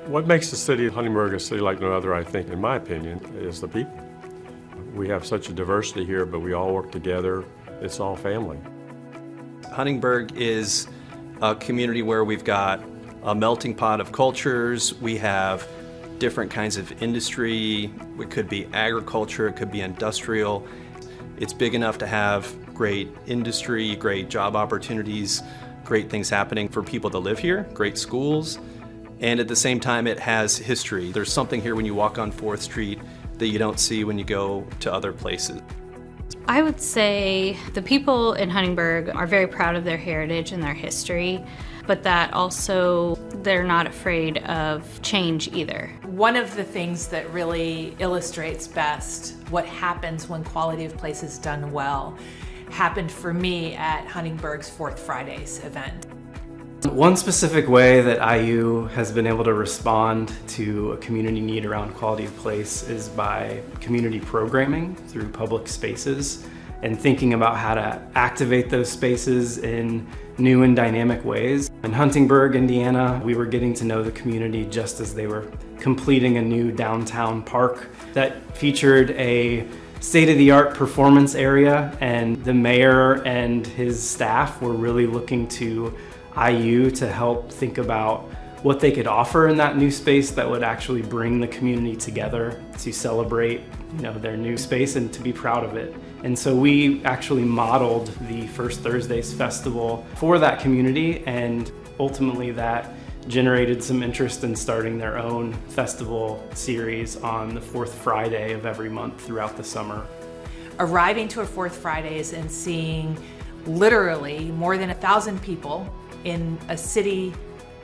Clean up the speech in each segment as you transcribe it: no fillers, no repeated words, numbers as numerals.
What makes the city of Huntingburg a city like no other, I think, in my opinion, is the people. We have such a diversity here, but we all work together. It's all family. Huntingburg is a community where we've got a melting pot of cultures. We have different kinds of industry. It could be agriculture, it could be industrial. It's big enough to have great industry, great job opportunities, great things happening for people to live here, great schools. And at the same time, it has history. There's something here when you walk on 4th Street that you don't see when you go to other places. I would say the people in Huntingburg are very proud of their heritage and their history, but that also they're not afraid of change either. One of the things that really illustrates best what happens when quality of place is done well happened for me at Huntingburg's 4th Fridays event. One specific way that IU has been able to respond to a community need around quality of place is by community programming through public spaces and thinking about how to activate those spaces in new and dynamic ways. In Huntingburg, Indiana, we were getting to know the community just as they were completing a new downtown park that featured a state-of-the-art performance area, and the mayor and his staff were really looking to IU to help think about what they could offer in that new space that would actually bring the community together to celebrate, their new space and to be proud of it. And so we actually modeled the First Thursdays Festival for that community, and ultimately that generated some interest in starting their own festival series on the 4th Friday of every month throughout the summer. Arriving to a 4th Fridays and seeing literally more than 1,000 people in a city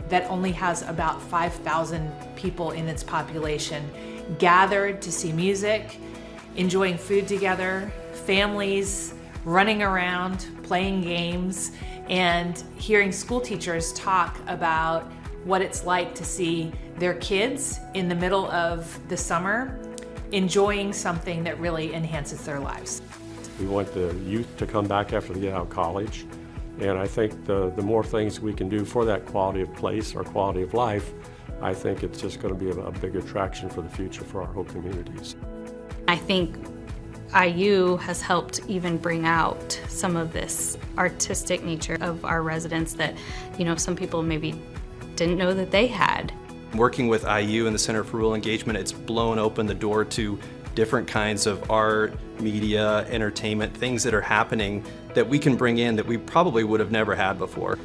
that only has about 5,000 people in its population gathered to see music, enjoying food together, families running around, playing games, and hearing school teachers talk about what it's like to see their kids in the middle of the summer enjoying something that really enhances their lives. We want the youth to come back after they get out of college. And I think the more things we can do for that quality of place or quality of life, I think it's just going to be a big attraction for the future for our whole communities. I think IU has helped even bring out some of this artistic nature of our residents that, some people maybe didn't know that they had. Working with IU and the Center for Rural Engagement, it's blown open the door to different kinds of art, media, entertainment, things that are happening that we can bring in that we probably would have never had before.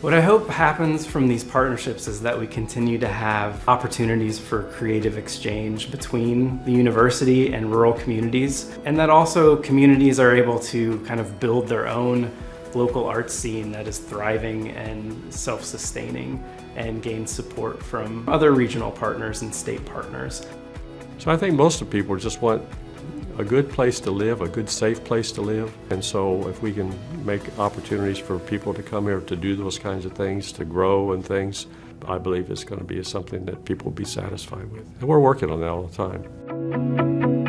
What I hope happens from these partnerships is that we continue to have opportunities for creative exchange between the university and rural communities, and that also communities are able to kind of build their own local arts scene that is thriving and self-sustaining and gain support from other regional partners and state partners. So I think most of people just want a good place to live, a good safe place to live. And so if we can make opportunities for people to come here to do those kinds of things, to grow and things, I believe it's going to be something that people will be satisfied with. And we're working on that all the time.